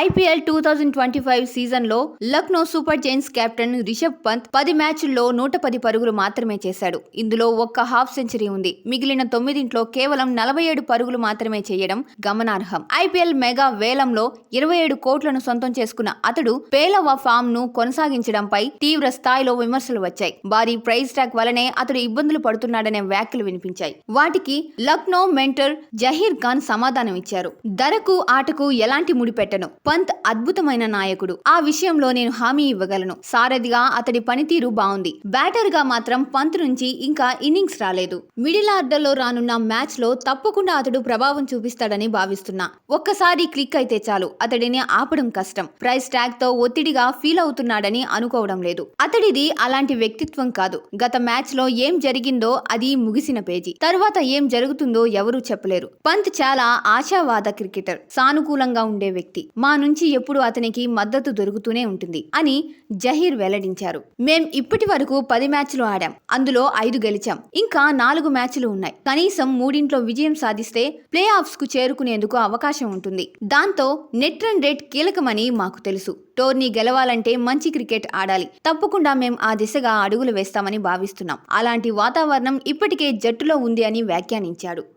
IPL 2025 సీజన్లో Lucknow super giants captain Rishabh Pant 10 మ్యాచ్ల్లో 110 పరుగులు మాత్రమే చేశాడు. ఇందులో ఒక్క హాఫ్ సెంచరీ ఉంది. మిగిలిన 9 కేవలం 47 పరుగులు మాత్రమే చేయడం గమనార్హం. ఐపీఎల్ మెగా వేలంలో 27 కోట్లను సొంతం చేసుకున్న అతడు పేలవ ఫామ్ ను కొనసాగించడంపై తీవ్ర స్థాయిలో విమర్శలు వచ్చాయి. భారీ ప్రైజ్ ట్యాగ్ వలనే అతడు ఇబ్బందులు పడుతున్నాడనే వ్యాఖ్యలు వినిపించాయి. వాటికి లక్నో మెంటర్ జహీర్ ఖాన్ సమాధానం ఇచ్చారు. ధరకు ఆటకు ఎలాంటి ముడిపెట్టను. పంత్ అద్భుతమైన నాయకుడు. ఆ విషయంలో నేను హామీ ఇవ్వగలను. సారథిగా అతడి పనితీరు బాగుంది. బ్యాటర్ గా మాత్రం పంత్ నుంచి ఇంకా ఇన్నింగ్స్ రాలేదు. మిడిల్ ఆర్డర్ లో రానున్న మ్యాచ్ లో తప్పకుండా అతడు ప్రభావం చూపిస్తాడని భావిస్తున్నా. ఒక్కసారి క్లిక్ అయితే చాలు, అతడిని ఆపడం కష్టం. ప్రైస్ ట్యాగ్ తో ఒత్తిడిగా ఫీల్ అవుతున్నాడని అనుకోవడం లేదు. అతడిది అలాంటి వ్యక్తిత్వం కాదు. గత మ్యాచ్ లో ఏం జరిగిందో అది ముగిసిన పేజీ. తరువాత ఏం జరుగుతుందో ఎవరూ చెప్పలేరు. పంత్ చాలా ఆశావాద క్రికెటర్, సానుకూలంగా ఉండే వ్యక్తి. మా నుంచి ఎప్పుడు అతనికి మద్దతు దొరుకుతూనే ఉంటుంది అని జహీర్ వెల్లడించారు. మేం ఇప్పటి వరకు 10 మ్యాచ్లు ఆడాం. అందులో 5 గెలిచాం. ఇంకా 4 మ్యాచ్లు ఉన్నాయి. కనీసం 3 విజయం సాధిస్తే ప్లే ఆఫ్స్ కు చేరుకునేందుకు అవకాశం ఉంటుంది. దాంతో నెట్ రన్ రేట్ కీలకమని మాకు తెలుసు. టోర్నీ గెలవాలంటే మంచి క్రికెట్ ఆడాలి. తప్పకుండా మేం ఆ దిశగా అడుగులు వేస్తామని భావిస్తున్నాం. అలాంటి వాతావరణం ఇప్పటికే జట్టులో ఉంది అని వ్యాఖ్యానించాడు.